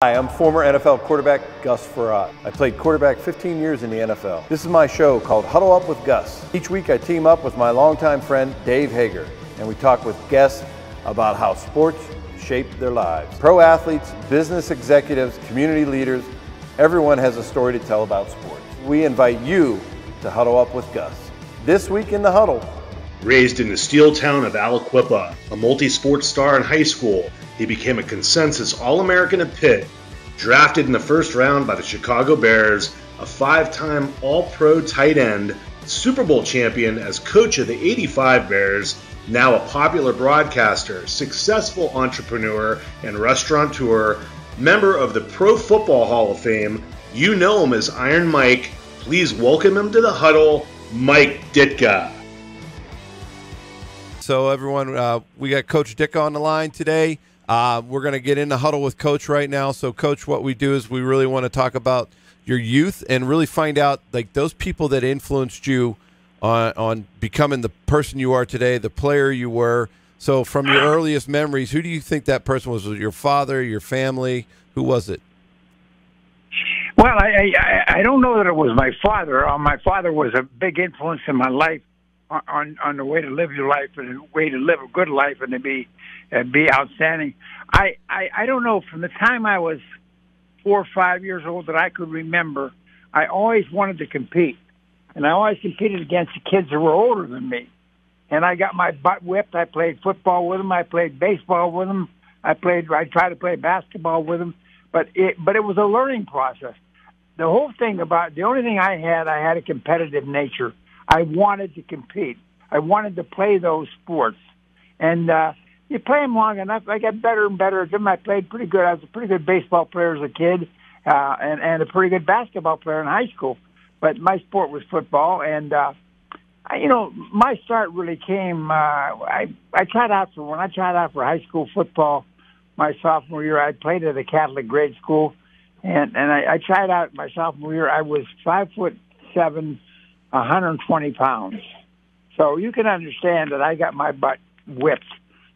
Hi, I'm former NFL quarterback Gus Frerotte. I played quarterback 15 years in the NFL. This is my show called Huddle Up with Gus. Each week I team up with my longtime friend Dave Hager, and we talk with guests about how sports shape their lives. Pro athletes, business executives, community leaders, everyone has a story to tell about sports. We invite you to Huddle Up with Gus. This week in the Huddle. Raised in the steel town of Aliquippa, a multi-sport star in high school, he became a consensus All-American at Pitt, drafted in the first round by the Chicago Bears, a 5-time All-Pro tight end, Super Bowl champion as coach of the '85 Bears, now a popular broadcaster, successful entrepreneur and restaurateur, member of the Pro Football Hall of Fame. You know him as Iron Mike. Please welcome him to the Huddle, Mike Ditka. So everyone, we got Coach Ditka on the line today. We're going to get in the huddle with Coach right now. So, Coach, what we do is we really want to talk about your youth and really find out, like, those people that influenced you on becoming the person you are today, the player you were. So, from your earliest memories, who do you think that person was? Was it your father, your family? Who was it? Well, I don't know that it was my father. My father was a big influence in my life on the way to live your life and the way to live a good life and to be outstanding. I don't know, from the time I was 4 or 5 years old that I could remember, I always wanted to compete. And I always competed against the kids that were older than me. And I got my butt whipped. I played football with them. I played baseball with them. I tried to play basketball with them. But it was a learning process. The only thing I had a competitive nature. I wanted to compete. I wanted to play those sports. And you play them long enough, I got better and better at them. I played pretty good. I was a pretty good baseball player as a kid and a pretty good basketball player in high school. But my sport was football. And, my start really came, when I tried out for high school football my sophomore year. I played at a Catholic grade school. And I tried out my sophomore year. I was 5'7", 120 pounds. So you can understand that I got my butt whipped.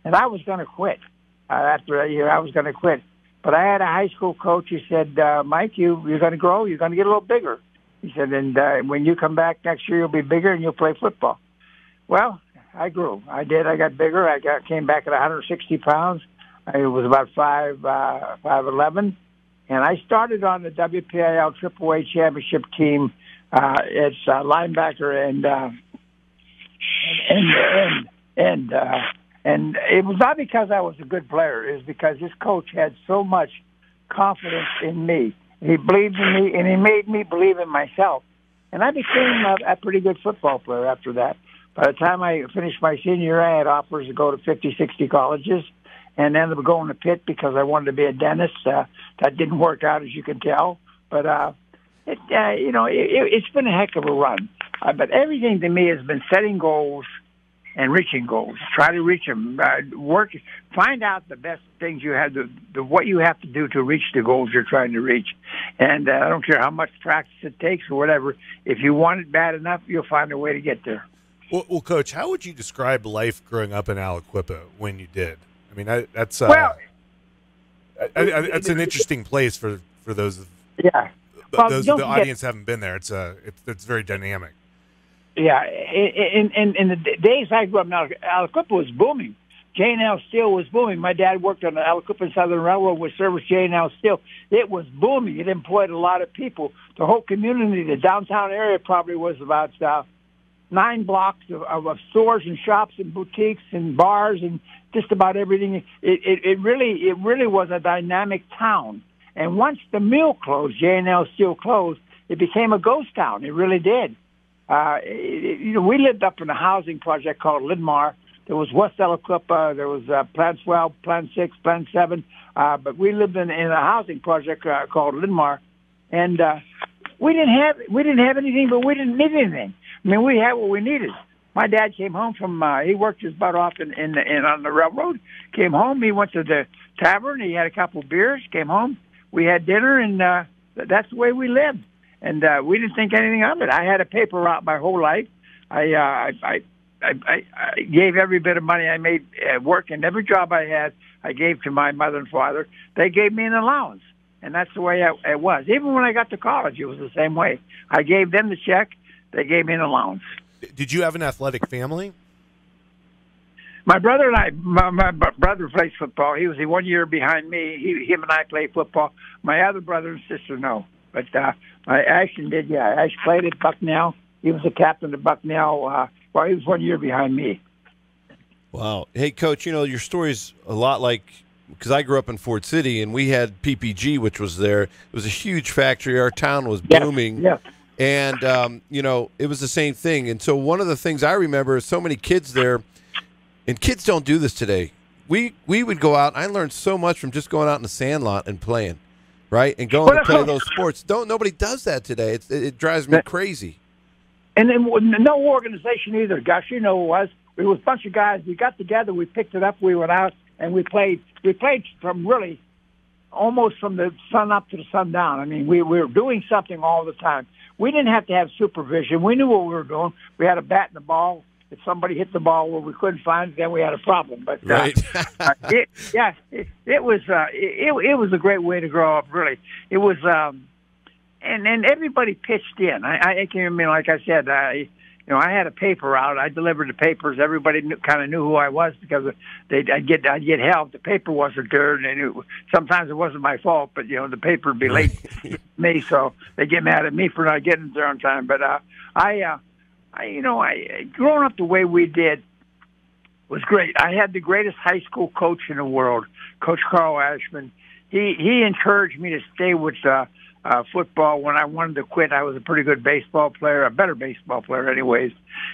And I was going to quit. After a year, I was going to quit. But I had a high school coach. He said, Mike, you're going to grow. You're going to get a little bigger. He said, and when you come back next year, you'll be bigger and you'll play football. Well, I grew. I did. I got bigger. Came back at 160 pounds. I was about 5'11". And I started on the WPIL AAA championship team. It's linebacker and it was not because I was a good player. It was because this coach had so much confidence in me. He believed in me, and he made me believe in myself. And I became a pretty good football player after that. By the time I finished my senior year, I had offers to go to 50, 60 colleges, and ended up going to Pitt because I wanted to be a dentist. That didn't work out, as you can tell. But it's been a heck of a run. But everything to me has been setting goals and reaching goals. Try to reach them. Find out the best things you have what you have to do to reach the goals you're trying to reach. And I don't care how much practice it takes or whatever. If you want it bad enough, you'll find a way to get there. Well, Coach, how would you describe life growing up in Aliquippa when you did? I mean, that's that's an interesting place for those. Yeah. Those the audience haven't been there. It's very dynamic. Yeah, in the days I grew up, now Aliquippa was booming. J&L Steel was booming. My dad worked on the Aliquippa Southern Railroad, which serviced J&L Steel. It was booming. It employed a lot of people. The whole community, the downtown area, probably was about 9 blocks of stores and shops and boutiques and bars and just about everything. It really was a dynamic town. And once the mill closed, J&L Steel closed, it became a ghost town. It really did. We lived up in a housing project called Lidmar. There was West Aliquippa. There was Plan 12, Plan 6, Plan 7. But we lived in a housing project called Lidmar, and we didn't have anything, but we didn't need anything. I mean, we had what we needed. My dad came home from he worked his butt off in on the railroad. Came home. He went to the tavern. He had a couple of beers. Came home. We had dinner, and that's the way we lived. And we didn't think anything of it. I had a paper route my whole life. I gave every bit of money I made working. Every job I had, I gave to my mother and father. They gave me an allowance. and that's the way it was. Even when I got to college, it was the same way. I gave them the check. They gave me an allowance. Did you have an athletic family? My brother and I, my brother plays football. He was 1 year behind me. Him and I played football. My other brother and sister, no. But Ashton did, yeah. Ashton played at Bucknell. He was the captain of Bucknell. He was 1 year behind me. Wow. Hey, Coach, your story's a lot like, because I grew up in Fort City, and we had PPG, which was there. It was a huge factory. Our town was booming. Yes. And, it was the same thing. And so one of the things I remember is so many kids there, and kids don't do this today. We would go out. I learned so much from just going out in the sandlot and playing, right, and going to play those sports. Nobody does that today. It drives me crazy. And then no organization either, Gus. You know it was. We was a bunch of guys. We got together. We picked it up. We went out and we played. We played from really almost from the sun up to the sun down. I mean, we were doing something all the time. We didn't have to have supervision. We knew what we were doing. We had a bat and a ball. If somebody hit the ball where we couldn't find it, then we had a problem. But right. It was a great way to grow up. Really, it was. And then everybody pitched in. I can mean, like I said, I had a paper out. I delivered the papers. Everybody kind of knew who I was because I'd get help. The paper wasn't there, and sometimes it wasn't my fault. But the paper would be late to me, so they get mad at me for not getting there on time. But growing up the way we did was great. I had the greatest high school coach in the world, Coach Carl Ashman. He encouraged me to stay with football when I wanted to quit. I was a pretty good baseball player, a better baseball player anyways.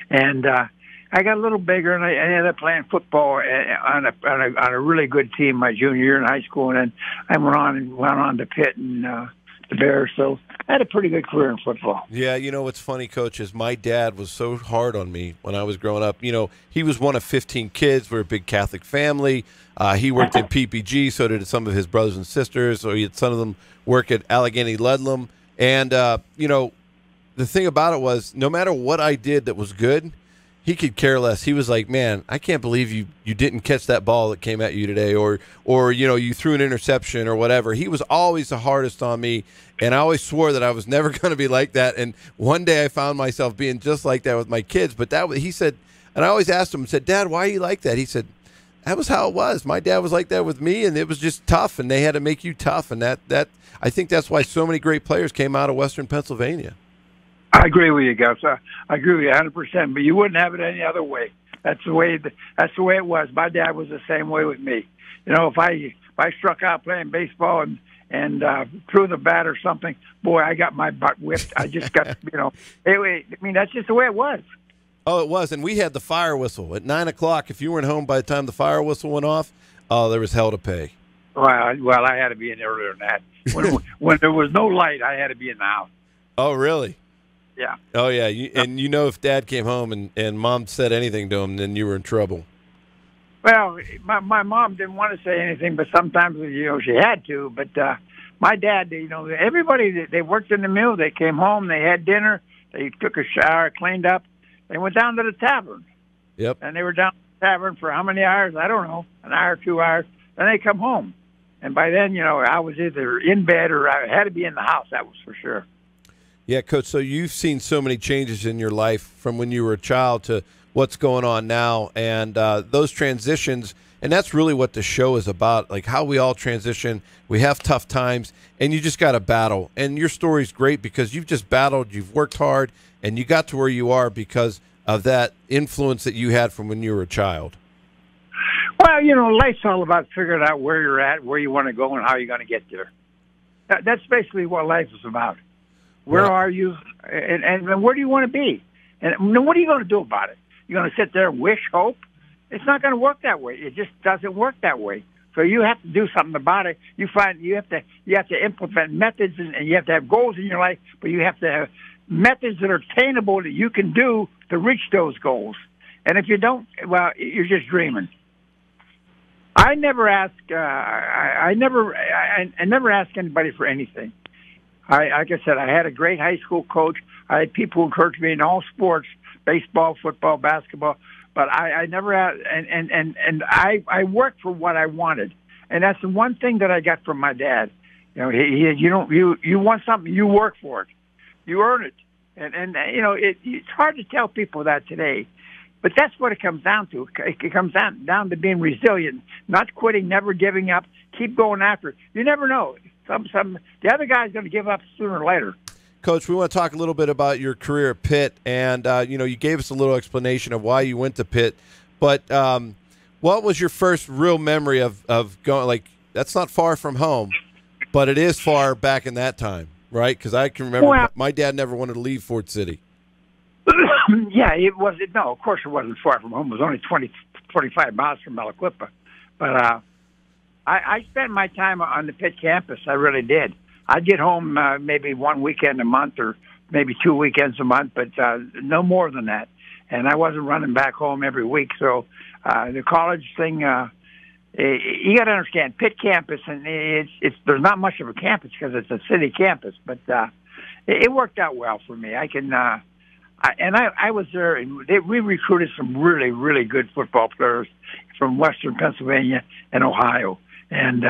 And I got a little bigger, and I ended up playing football on a really good team my junior year in high school. And then I went on to Pitt and the Bears. So I had a pretty good career in football. Yeah, what's funny, Coach, is my dad was so hard on me when I was growing up. He was one of 15 kids. We're a big Catholic family. He worked in PPG, so did some of his brothers and sisters. So he had some of them work at Allegheny Ludlam. And, the thing about it was no matter what I did that was good, he could care less. He was like, man, I can't believe you didn't catch that ball that came at you today, or you threw an interception or whatever. He was always the hardest on me, and I always swore that I was never going to be like that. And one day I found myself being just like that with my kids. But he said, and I always asked him, said, Dad, why are you like that? He said, that was how it was. My dad was like that with me, and it was just tough, and they had to make you tough. And that I think that's why so many great players came out of Western Pennsylvania. I agree with you, Gus. I agree with you 100%. But you wouldn't have it any other way. That's the way it was. My dad was the same way with me. If I struck out playing baseball and threw the bat or something, boy, I got my butt whipped. I just got that's just the way it was. Oh, it was, and we had the fire whistle at 9 o'clock. If you weren't home by the time the fire whistle went off, there was hell to pay. Well, I had to be in earlier than that. When there was no light, I had to be in the house. Oh, really? Yeah. Oh, yeah. And if Dad came home and Mom said anything to him, then you were in trouble. Well, my mom didn't want to say anything, but sometimes she had to. But my dad, everybody they worked in the mill. They came home, they had dinner, they took a shower, cleaned up, they went down to the tavern. Yep. And they were down at the tavern for how many hours? I don't know, an hour, 2 hours. Then they come home, and by then I was either in bed or I had to be in the house. That was for sure. Yeah, Coach, so you've seen so many changes in your life from when you were a child to what's going on now, and those transitions, and that's really what the show is about, like how we all transition. We have tough times, and you just got to battle. And your story's great because you've just battled, you've worked hard, and you got to where you are because of that influence that you had from when you were a child. Well, life's all about figuring out where you're at, where you want to go, and how you're going to get there. That's basically what life is about. Where are you, and where do you want to be? And what are you going to do about it? You're going to sit there and wish, hope? It's not going to work that way. It just doesn't work that way. So you have to do something about it. You have to implement methods, and you have to have goals in your life, but you have to have methods that are attainable that you can do to reach those goals. And if you don't, well, you're just dreaming. I never ask. I never ask anybody for anything. Like I said, I had a great high school coach. I had people who encouraged me in all sports, baseball, football, basketball. But I never had, and I worked for what I wanted. And that's the one thing that I got from my dad. You know, you want something, you work for it, you earn it, and you know, it's hard to tell people that today, but that's what it comes down to. It comes down to being resilient, not quitting, never giving up, keep going after it. You never know. The other guy's going to give up sooner or later. Coach, we want to talk a little bit about your career at Pitt, and you know, you gave us a little explanation of why you went to Pitt, but what was your first real memory of going? Like, that's not far from home, but it is far back in that time, right? Because I can remember my dad never wanted to leave Ford City. Yeah, it was. No, of course it wasn't far from home. It was only 25 miles from Aliquippa, but I spent my time on the Pitt campus. I really did. I'd get home maybe one weekend a month or maybe 2 weekends a month, but no more than that. And I wasn't running back home every week. So the college thing, you got to understand, Pitt campus, and there's not much of a campus because it's a city campus, but it worked out well for me. I was there, and we recruited some really, really good football players from Western Pennsylvania and Ohio. And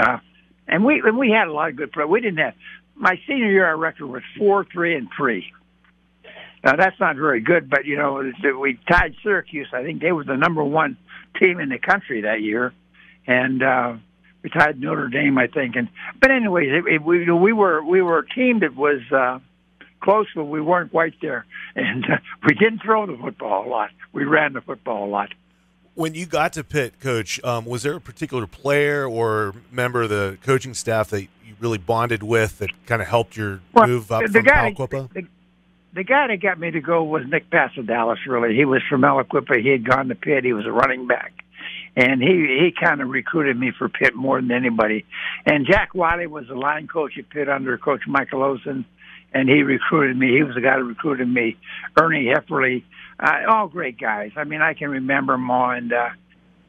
we had a lot of good players. We didn't have my senior year. Our record was 4-3-3. Now that's not very good, but you know we tied Syracuse. I think they were the #1 team in the country that year, and we tied Notre Dame, I think. But anyways, we were a team that was close, but we weren't quite there. And we didn't throw the football a lot. We ran the football a lot. When you got to Pitt, Coach, was there a particular player or member of the coaching staff that you really bonded with that kind of helped your move up from Aliquippa? The guy that got me to go was Nick Pasadalis, really. He was from Aliquippa. He had gone to Pitt. He was a running back. And he kind of recruited me for Pitt more than anybody. And Jack Wiley was the line coach at Pitt under Coach Michael Olson, and he recruited me. He was the guy that recruited me. Ernie Hepperly. All great guys. I mean, I can remember them all, and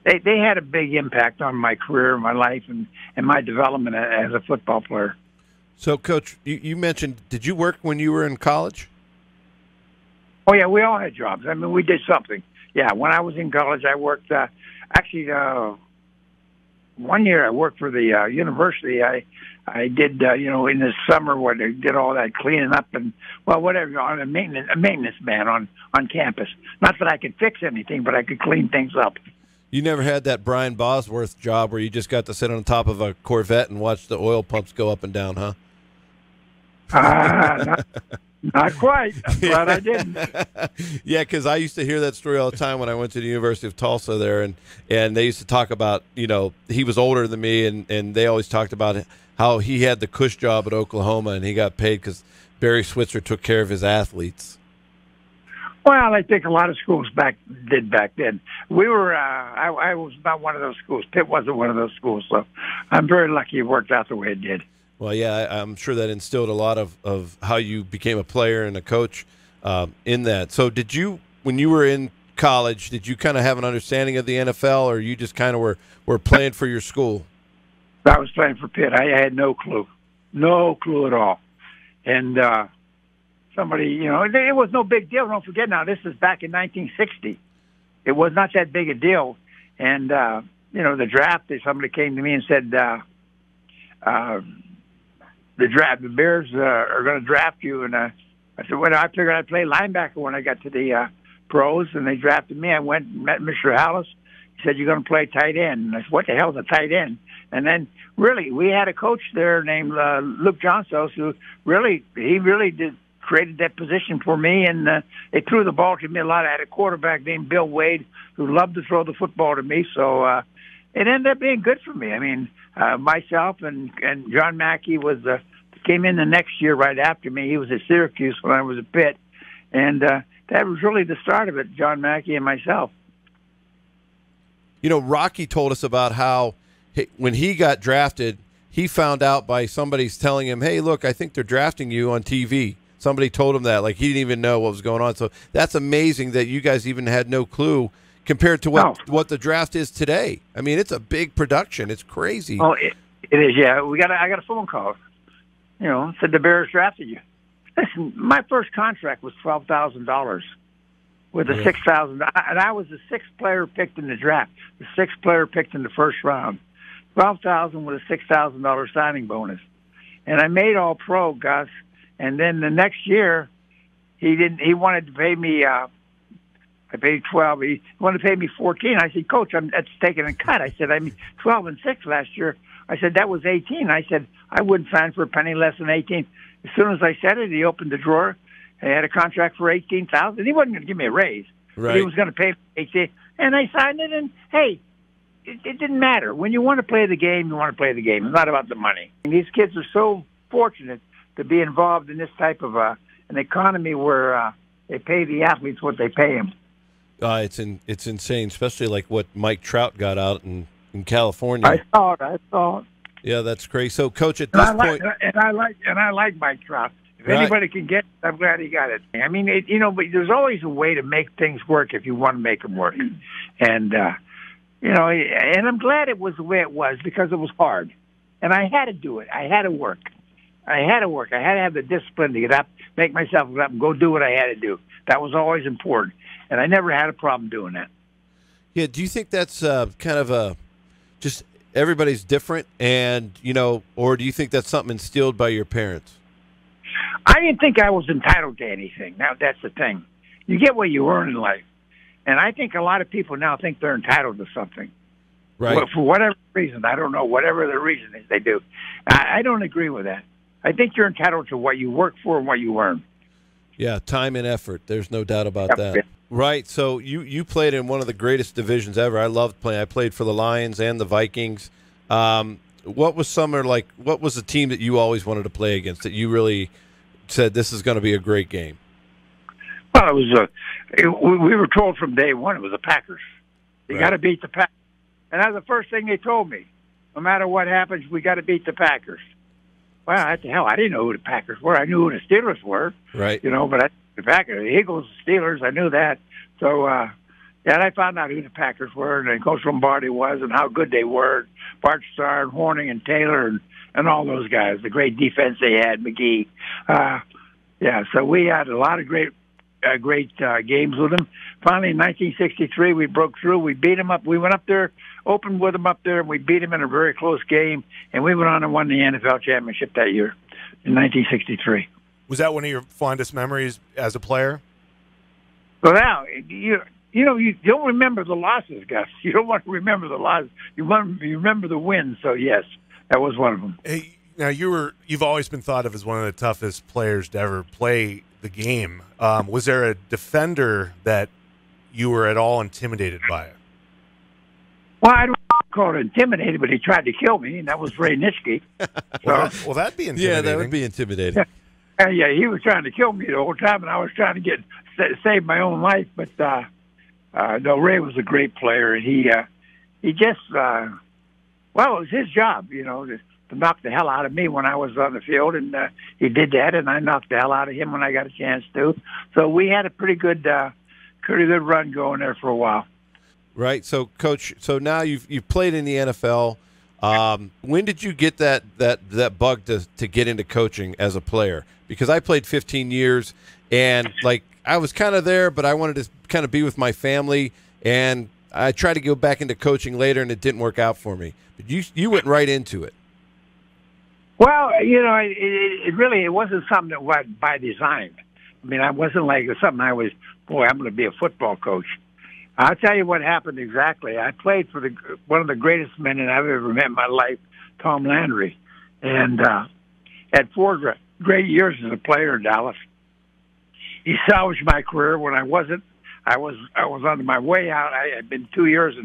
they had a big impact on my career, my life, and my development as a football player. So, Coach, you mentioned, did you work when you were in college? Oh, yeah, we all had jobs. I mean, we did something. Yeah, when I was in college, I worked, actually, 1 year I worked for the university. I did, you know, in the summer where they did all that cleaning up and, well, whatever, on a maintenance man on campus. Not that I could fix anything, but I could clean things up. You never had that Brian Bosworth job where you just got to sit on top of a Corvette and watch the oil pumps go up and down, huh? Not quite. I'm glad I didn't. Yeah, because I used to hear that story all the time when I went to the University of Tulsa there, and they used to talk about, you know, he was older than me, and they always talked about how he had the cush job at Oklahoma, and he got paid because Barry Switzer took care of his athletes. Well, I think a lot of schools did back then. We were, I was not one of those schools. Pitt wasn't one of those schools, so I'm very lucky it worked out the way it did. Well, yeah, I'm sure that instilled a lot of how you became a player and a coach in that. So did you, when you were in college, did you kind of have an understanding of the NFL, or you just kind of were playing for your school? I was playing for Pitt. I had no clue at all. And somebody, you know, it was no big deal. Don't forget now, this is back in 1960. It was not that big a deal. And, you know, the draft, somebody came to me and said, the Bears are going to draft you. And I said, well, I figured I'd play linebacker when I got to the pros, and they drafted me. I went and met Mr. Hallis. He said, you're going to play tight end. And I said, what the hell's a tight end? And then, really, we had a coach there named Luke Johnsos who created that position for me, and they threw the ball to me a lot. I had a quarterback named Bill Wade who loved to throw the football to me, so it ended up being good for me. I mean, myself and John Mackey came in the next year right after me. He was at Syracuse when I was at Pitt, and that was really the start of it, John Mackey and myself. You know, Rocky told us about how when he got drafted, he found out by somebody's telling him, hey, look, I think they're drafting you on TV. Somebody told him that. Like, he didn't even know what was going on. So that's amazing that you guys even had no clue compared to what the draft is today. I mean, it's a big production. It's crazy. Oh, it is, yeah. I got a phone call. You know, said the Bears drafted you. Listen, my first contract was $12,000 with a $6,000. And I was the sixth player picked in the draft, the sixth player picked in the first round. $12,000 with a $6,000 signing bonus. and I made All Pro, Gus. And then the next year, he didn't. He wanted to pay me. I paid 12. He wanted to pay me 14. I said, Coach, that's taking a cut. I said, 12 and 6 last year. I said, that was 18. I said, I wouldn't sign for a penny less than 18. As soon as I said it, he opened the drawer. He had a contract for $18,000. He wasn't going to give me a raise. Right. But he was going to pay me 18. And I signed it, and hey, it didn't matter. When you want to play the game, you want to play the game. It's not about the money. And these kids are so fortunate to be involved in this type of an economy where they pay the athletes what they pay them. It's insane, especially like what Mike Trout got out in California. I saw it. Yeah, that's crazy. So, Coach, at this point, I like Mike Trout. If anybody can get it, I'm glad he got it. I mean, but there's always a way to make things work if you want to make them work. And and I'm glad it was the way it was because it was hard, and I had to do it. I had to work. I had to have the discipline to get up, make myself get up, and go do what I had to do. That was always important, and I never had a problem doing that. Yeah, do you think that's kind of just everybody's different, and or do you think that's something instilled by your parents? I didn't think I was entitled to anything. Now, that's the thing. You get what you earn in life. And I think a lot of people now think they're entitled to something. Right. Well, for whatever reason. I don't know. Whatever the reason is, they do. I don't agree with that. I think you're entitled to what you work for and what you earn. Yeah, time and effort. There's no doubt about that. Right. So you played in one of the greatest divisions ever. I loved playing. I played for the Lions and the Vikings. What was what was the team that you always wanted to play against that you really said this is going to be a great game? Well, it was we were told from day one it was the Packers. You got to beat the Packers, and that's the first thing they told me. No matter what happens, we got to beat the Packers. Well, what the hell? I didn't know who the Packers were. I knew who the Steelers were. Right. But the Packers, the Eagles, the Steelers, I knew that. So, I found out who the Packers were, and Coach Lombardi was, and how good they were. Bart Starr, and Horning, and Taylor, and all those guys. The great defense they had, McGee. So we had a lot of great games with them. Finally, in 1963, we broke through. We beat them up. We went up there, opened with them up there, and we beat them in a very close game. And we went on and won the NFL championship that year in 1963. Was that one of your fondest memories as a player? Well, now, you don't remember the losses, Gus. You don't want to remember the losses. You remember the wins. So, yes, that was one of them. Hey, now, you've always been thought of as one of the toughest players to ever play the game. Was there a defender that you were at all intimidated by? Well, I don't call it intimidated, but he tried to kill me, and that was Ray Nitschke. Well, that'd be intimidating. Yeah, that would be intimidating. Yeah, he was trying to kill me the whole time, and I was trying to save my own life. But no, Ray was a great player, and he just it was his job, to knock the hell out of me when I was on the field, and he did that, and I knocked the hell out of him when I got a chance to. So we had a pretty good run going there for a while. Right. So, Coach, now you've played in the NFL. When did you get that bug to get into coaching as a player? Because I played 15 years, and I was kind of there, but I wanted to kind of be with my family, and I tried to go back into coaching later, and it didn't work out for me. But you went right into it. Well, it wasn't something that was by design. I mean, I wasn't like something I'm going to be a football coach. I'll tell you what happened exactly. I played for one of the greatest men that I've ever met in my life, Tom Landry, and had 4 great years as a player in Dallas. He salvaged my career when I wasn't. I was on my way out. I had been 2 years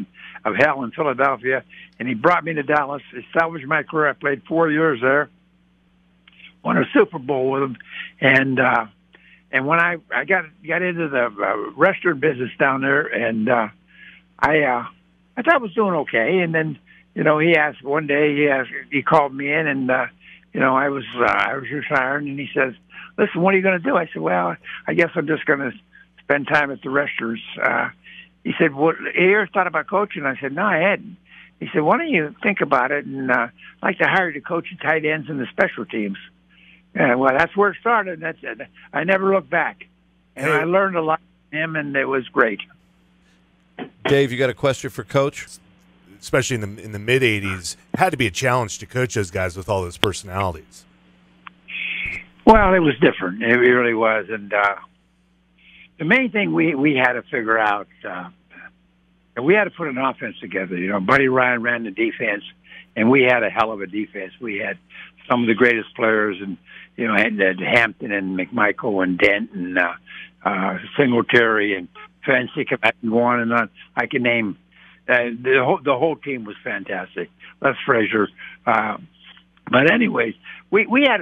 of hell in Philadelphia, and he brought me to Dallas. He salvaged my career. I played 4 years there, won a Super Bowl with him, and when I got into the restaurant business down there, and I thought I was doing okay. And then he asked one day. He called me in, and I was retiring, and he says, "Listen, what are you going to do?" I said, "Well, I guess I'm just going to spend time at the restaurants." He said, "Well, you ever thought about coaching?" I said, "No, I hadn't." He said, "Why don't you think about it, and I'd like to hire you to coach the tight ends and the special teams." Yeah, well, that's where it started. That's it. I never looked back, and I learned a lot from him, and it was great. Dave, you got a question for Coach? Especially in the mid '80s, it had to be a challenge to coach those guys with all those personalities. Well, it was different. It really was. And the main thing we had to figure out, we had to put an offense together. You know, Buddy Ryan ran the defense, and we had a hell of a defense. We had some of the greatest players, and, you know, had Hampton and McMichael and Dent and Singletary and Fancy and on and on. I can name the whole team was fantastic. Les Frazier. But anyways, we had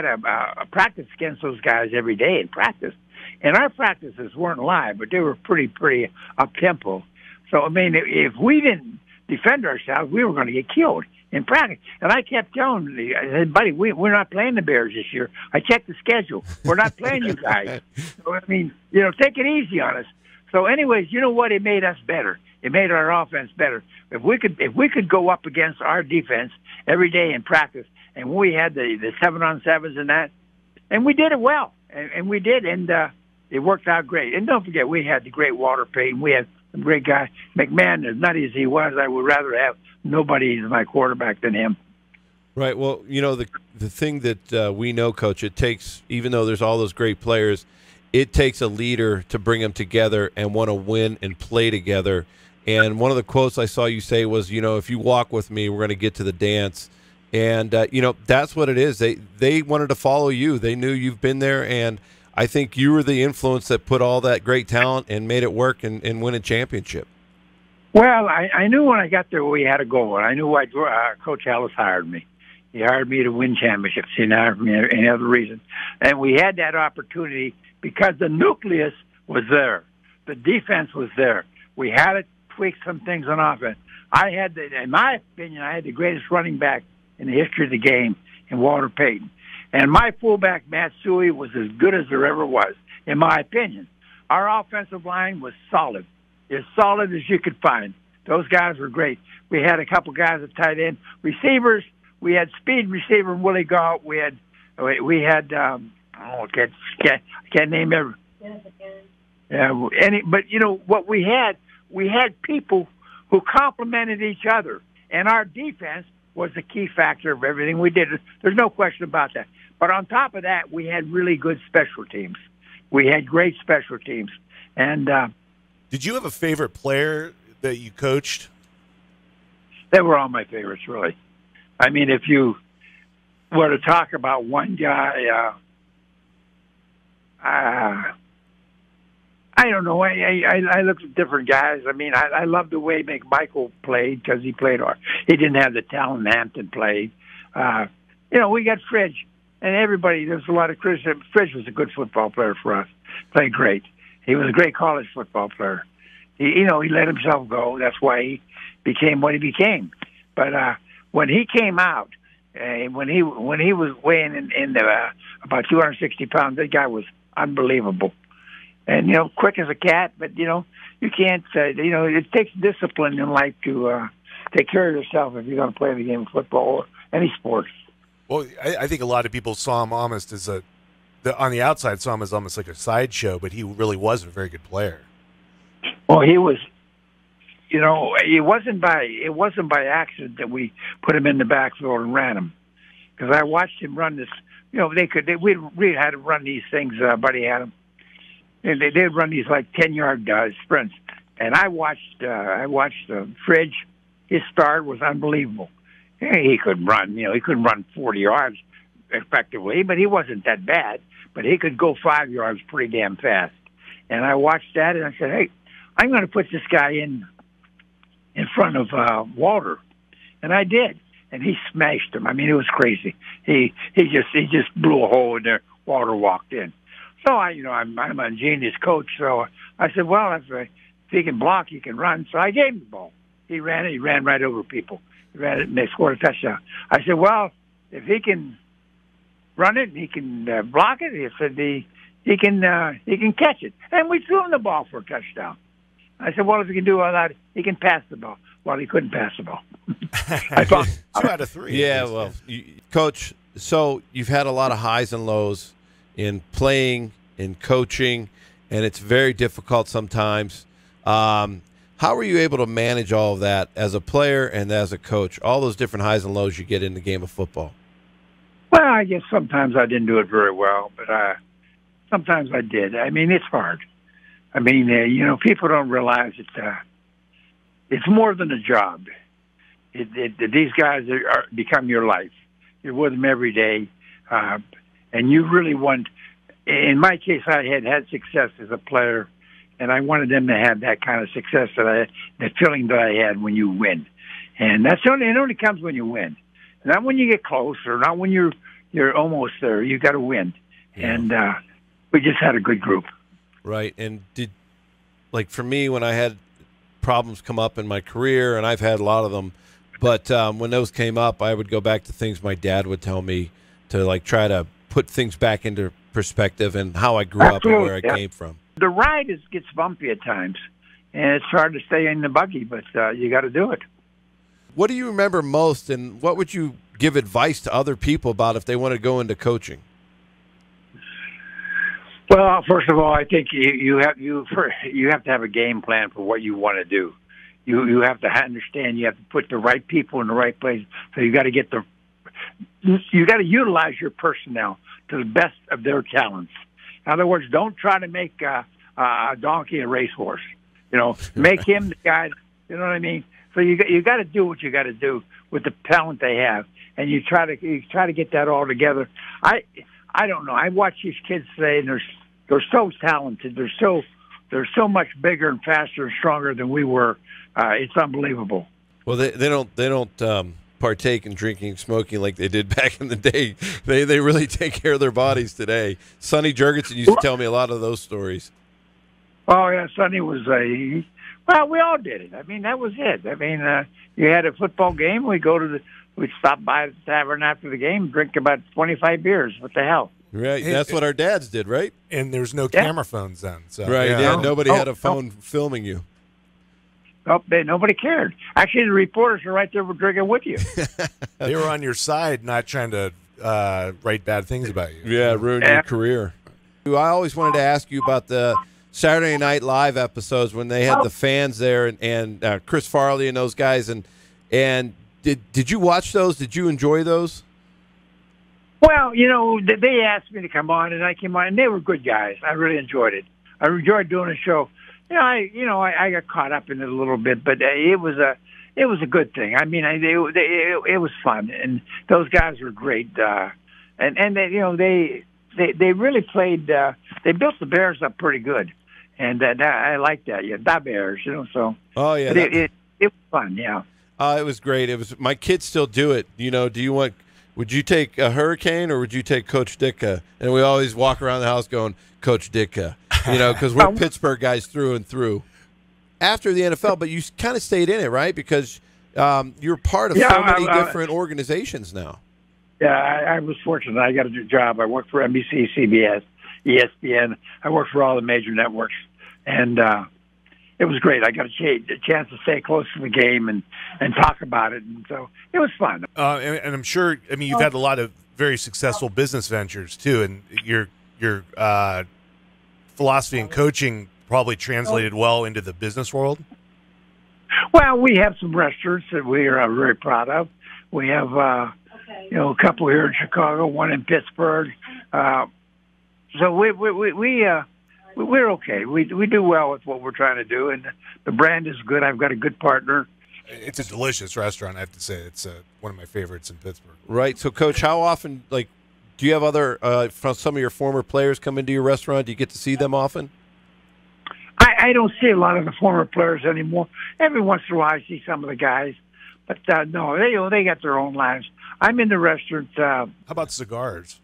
a practice against those guys every day in practice, and our practices weren't live, but they were pretty up tempo. So I mean, if we didn't defend ourselves, we were going to get killed in practice. And I kept telling him, I said, buddy, we're not playing the Bears this year. I checked the schedule. We're not playing you guys. So I mean, you know, take it easy on us. So anyways, you know what? It made us better. It made our offense better. If we could go up against our defense every day in practice, and we had the 7-on-7s and that, and we did it well, and we did, and it worked out great. And don't forget, we had the great Walter Payton. We had a great guy. McMahon, as nutty as he was, I would rather have nobody as my quarterback than him. Right. Well, you know, the thing that we know, Coach, it takes, even though there's all those great players, it takes a leader to bring them together and want to win and play together. And one of the quotes I saw you say was, you know, if you walk with me, we're going to get to the dance. And, you know, that's what it is. They wanted to follow you. They knew you've been there, and I think you were the influence that put all that great talent and made it work and win a championship. Well, I knew when I got there we had a goal, and I knew why Coach Ellis hired me. He hired me to win championships. He didn't hire me for any other reason. And we had that opportunity because the nucleus was there. The defense was there. We had to tweak some things on offense. In my opinion, I had the greatest running back in the history of the game in Walter Payton. And my fullback, Matt Suey, was as good as there ever was, in my opinion. Our offensive line was solid, as solid as you could find. Those guys were great. We had a couple guys at tight end. Receivers, we had speed receiver Willie Gault. We had I can't name every. Yeah, but you know what we had people who complemented each other, and our defense was the key factor of everything we did. There's no question about that. But on top of that, we had really good special teams. We had great special teams. And did you have a favorite player that you coached? They were all my favorites, really. I mean, if you were to talk about one guy, I don't know. I looked at different guys. I mean, I loved the way McMichael played because he played hard. He didn't have the talent Hampton played. You know, we got Fridge, and everybody. There's a lot of criticism. Fridge was a good football player for us. Played great. He was a great college football player. He let himself go. That's why he became what he became. But when he came out, when he was weighing in about 260 pounds, that guy was unbelievable. And, you know, quick as a cat, but, you know, you can't, you know, it takes discipline in life to take care of yourself if you're going to play the game of football or any sport. Well, I think a lot of people saw him almost as on the outside saw him as almost like a sideshow, but he really was a very good player. Well, he was, you know, it wasn't by accident that we put him in the backfield and ran him. Because I watched him run this, you know, we really had to run these things, Buddy had him. And they'd run these like 10-yard sprints, and I watched Fridge. His start was unbelievable. He couldn't run, you know, he couldn't run 40 yards effectively, but he wasn't that bad. But he could go 5 yards pretty damn fast. And I watched that, and I said, "Hey, I'm going to put this guy in front of Walter," and I did, and he smashed him. I mean, it was crazy. He just blew a hole in there. Walter walked in. So I'm a genius coach. So I said, well, if he can block, he can run. So I gave him the ball. He ran it. He ran right over people. He ran it, and they scored a touchdown. I said, well, if he can run it, he can block it. He said he can catch it, and we threw him the ball for a touchdown. I said, well, if he can do all that, he can pass the ball. Well, he couldn't pass the ball. I thought 2 out of 3. Yeah, well, Coach. So you've had a lot of highs and lows in playing, in coaching, and it's very difficult sometimes. How were you able to manage all of that as a player and as a coach, all those different highs and lows you get in the game of football? Well, I guess sometimes I didn't do it very well, but sometimes I did. I mean, it's hard. I mean, people don't realize it's more than a job. These guys become your life. You're with them every day, and you really want. In my case, I had success as a player, and I wanted them to have that kind of success that feeling that I had when you win, and it only comes when you win, not when you get close or not when you're almost there. You got to win, and we just had a good group. Right, and for me, when I had problems come up in my career, and I've had a lot of them, but when those came up, I would go back to things my dad would tell me to try to put things back into perspective and how I grew up and where I came from. The ride gets bumpy at times, and it's hard to stay in the buggy, but you got to do it. What do you remember most, and what would you give advice to other people about if they want to go into coaching? Well, first of all, I think you have to have a game plan for what you want to do. You have to understand. You have to put the right people in the right place. So you got to utilize your personnel to the best of their talents. In other words, don't try to make a donkey a racehorse. Make him the guy. You know what I mean? So you got to do what you got to do with the talent they have, and you try to get that all together. I don't know. I watch these kids today, and they're so talented. They're so much bigger and faster and stronger than we were. It's unbelievable. Well, they don't partake in drinking and smoking like they did back in the day. They really take care of their bodies today. Sonny Jurgensen used to tell me a lot of those stories. Oh yeah, Sonny was well, we all did it. I mean, that was it. I mean, you had a football game. We'd stop by the tavern after the game, drink about 25 beers. What the hell? Right, that's what our dads did, right? And there's no camera phones then. So, right, yeah. Nobody had a phone filming you. Oh, nobody cared. Actually, the reporters were right there drinking with you. They were on your side, not trying to write bad things about you. Yeah, ruin your career. I always wanted to ask you about the Saturday Night Live episodes when they had the fans there and Chris Farley and those guys. And did you watch those? Did you enjoy those? Well, they asked me to come on, and I came on, and they were good guys. I really enjoyed it. I enjoyed doing the show. I got caught up in it a little bit, but it was a good thing. I mean, it was fun, and those guys were great. And they really played. They built the Bears up pretty good, and I like that. Yeah, the Bears, So. Oh yeah, it was fun. Yeah. It was great. It was. My kids still do it. Would you take a Hurricane or would you take Coach Ditka? And we always walk around the house going, Coach Ditka, because we're Pittsburgh guys through and through. After the NFL, but you kind of stayed in it, right? Because you're part of so many different organizations now. Yeah, I was fortunate. I got a new job. I worked for NBC, CBS, ESPN. I worked for all the major networks. And it was great. I got a chance to stay close to the game and talk about it, and so it was fun. And I'm sure. I mean, you've had a lot of very successful business ventures too, and your philosophy and coaching probably translated well into the business world. Well, we have some restaurants that we are very proud of. We have a couple here in Chicago, one in Pittsburgh. So we're okay. We do well with what we're trying to do, and the brand is good. I've got a good partner. It's a delicious restaurant, I have to say. It's one of my favorites in Pittsburgh. Right. So, Coach, how often, do you have other from some of your former players come into your restaurant? Do you get to see them often? I don't see a lot of the former players anymore. Every once in a while, I see some of the guys, but no, they got their own lives. I'm in the restaurant. How about cigars?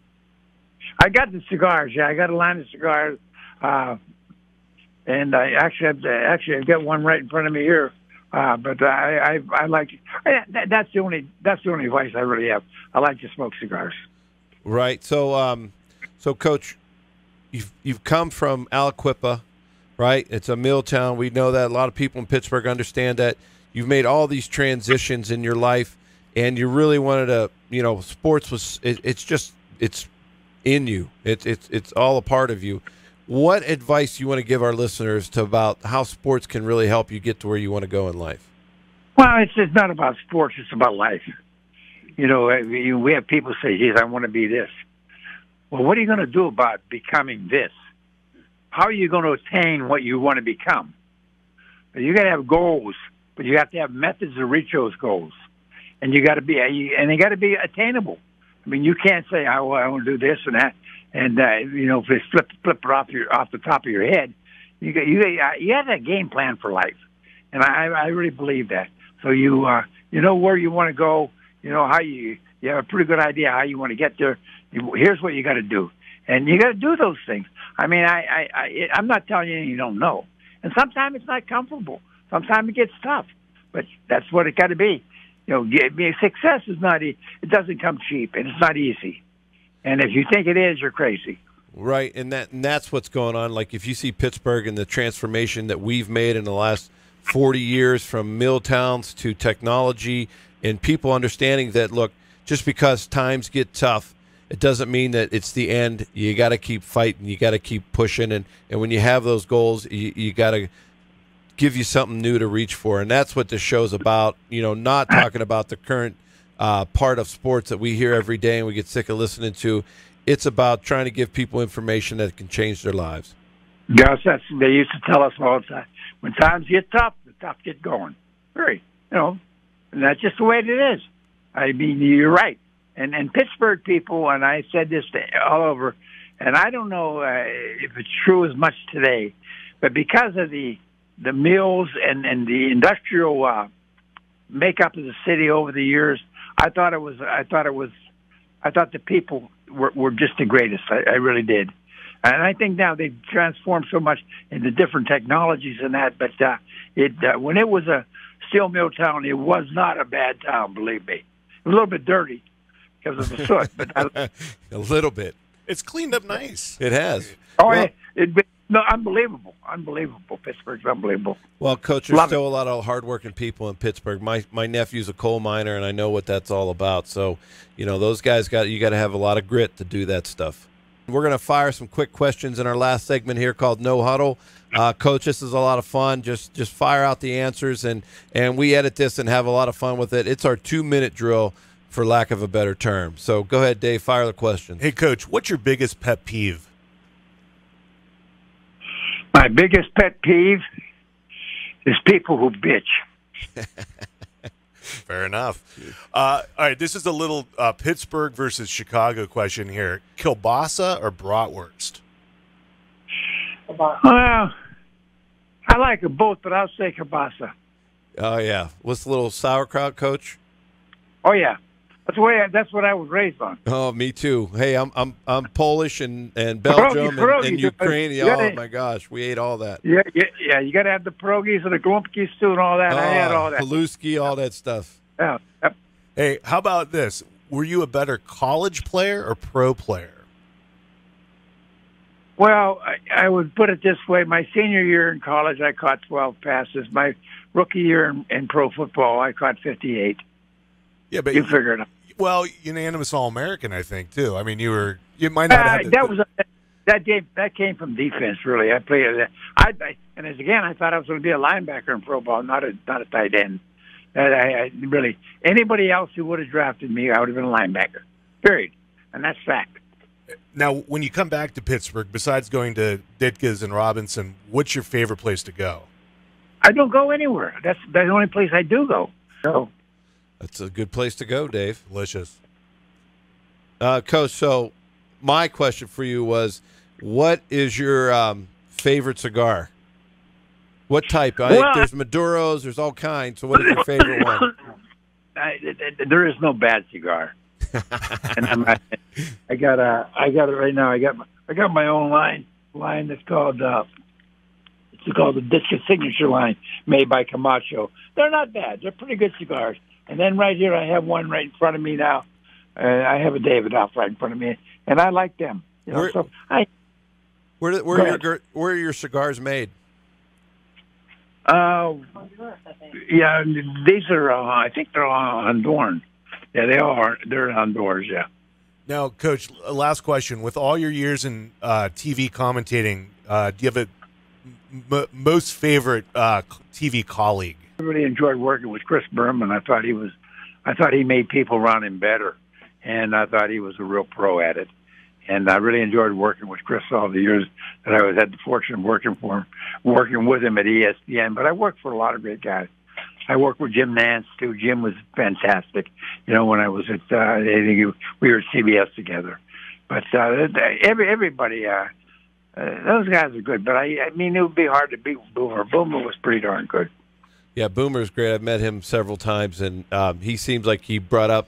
I got the cigars. Yeah, I got a line of cigars. And I I've got one right in front of me here. But I like that's the only advice I really have. I like to smoke cigars. Right. So Coach, you've come from Aliquippa, right? It's a mill town. We know that. A lot of people in Pittsburgh understand that. You've made all these transitions in your life, and you really wanted to. Sports was it's in you. It's all a part of you. What advice do you want to give our listeners about how sports can really help you get to where you want to go in life? Well, it's not about sports. It's about life. we have people say, geez, I want to be this. Well, what are you going to do about becoming this? How are you going to attain what you want to become? You got to have goals, but you have to have methods to reach those goals. And you got to they got to be attainable. I mean, you can't say, I want to do this and that. And, if it's flip it off the top of your head, you have a game plan for life. And I really believe that. So you know where you want to go, how you have a pretty good idea how you want to get there. Here's what you got to do. And you got to do those things. I mean, I'm not telling you you don't know. And sometimes it's not comfortable. Sometimes it gets tough. But that's what it got to be. Success is not, it doesn't come cheap, and it's not easy. And if you think it is, you're crazy. Right, and that's what's going on. Like if you see Pittsburgh and the transformation that we've made in the last 40 years from mill towns to technology and people understanding that, look, just because times get tough, it doesn't mean that it's the end. You got to keep fighting. You got to keep pushing. And when you have those goals, you got to give you something new to reach for. And that's what this show's about, not talking about the current part of sports that we hear every day and we get sick of listening to. It's about trying to give people information that can change their lives. Yes, they used to tell us all the time. When times get tough, the tough get going. And that's just the way it is. I mean, you're right. And Pittsburgh people, and I said this all over, and I don't know if it's true as much today, but because of the mills and the industrial makeup of the city over the years, I thought the people were just the greatest. I really did. And I think now they've transformed so much into different technologies and that, but when it was a steel mill town, it was not a bad town, believe me. It was a little bit dirty because of the soot. But a little bit. It's cleaned up nice. It has. Unbelievable. Pittsburgh's unbelievable. Well, Coach, there's still a lot of hardworking people in Pittsburgh. My nephew's a coal miner, and I know what that's all about. So, those guys you got to have a lot of grit to do that stuff. We're going to fire some quick questions in our last segment here called No Huddle. Coach, this is a lot of fun. Just fire out the answers, and we edit this and have a lot of fun with it. It's our 2-minute drill, for lack of a better term. So go ahead, Dave, fire the question. Hey, Coach, what's your biggest pet peeve? My biggest pet peeve is people who bitch. Fair enough. All right, this is a little Pittsburgh versus Chicago question here. Kielbasa or bratwurst? Well, I like them both, but I'll say kielbasa. Oh, yeah. What's the little sauerkraut, Coach? Oh, yeah. That's what I was raised on. Oh, me too. Hey, I'm Polish and Belgium and Ukraine. Oh my gosh, we ate all that. Yeah. You got to have the pierogies and the glumpkies too and all that. I had all that. Haluski, all that stuff. Yeah. Yep. Hey, how about this? Were you a better college player or pro player? Well, I would put it this way. My senior year in college, I caught 12 passes. My rookie year in pro football, I caught 58. Yeah, but you figure it out. Well, unanimous All-American, I think, too. I mean, you might not have that came from defense, really. I played and I thought I was going to be a linebacker in pro ball, not a tight end. I really, anybody else who would have drafted me, I would have been a linebacker. Period, and that's fact. Now, when you come back to Pittsburgh, besides going to Ditka's and Robinson, what's your favorite place to go? I don't go anywhere. That's the only place I do go. So. That's a good place to go, Dave. Delicious. Coach, so my question for you was, what is your favorite cigar? What type? I think there's Maduros, there's all kinds. So what is your favorite one? There is no bad cigar. And I got it right now. I got my own line that's called it's called the Ditka Signature line, made by Camacho. They're not bad. They're pretty good cigars. And then right here, I have one right in front of me now. I have a Davidoff right in front of me, and I like them. Where are your cigars made? Yeah, these are. I think they're Honduran. Yeah, they are. They're Honduras. Yeah. Now, Coach, last question. With all your years in TV commentating, do you have a most favorite TV colleague? I really enjoyed working with Chris Berman. I thought he was I thought he made people around him better, and I thought he was a real pro at it. And I really enjoyed working with Chris all the years that I had the fortune of working with him at ESPN. But I worked for a lot of great guys. I worked with Jim Nance too. Jim was fantastic. You know, when I was at, we were at CBS together. But everybody, those guys are good. But I mean, it would be hard to beat Boomer. Boomer was pretty darn good. Yeah, Boomer's great. I've met him several times, and he seems like he brought up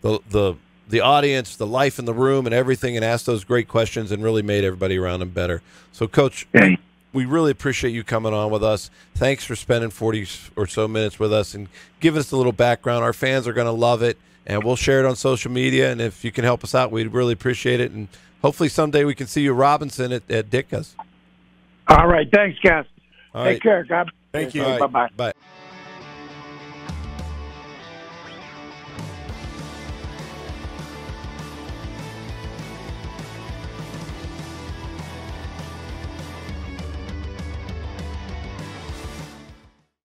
the audience, the life in the room, and everything, and asked those great questions, and really made everybody around him better. So, Coach, we really appreciate you coming on with us. Thanks for spending 40 or so minutes with us and giving us a little background. Our fans are going to love it, and we'll share it on social media. And if you can help us out, we'd really appreciate it. And hopefully someday we can see you, Robinson, at Ditka's. All right. Thanks, guys. All Take care, God. Thank you. Right. Bye-bye. Bye.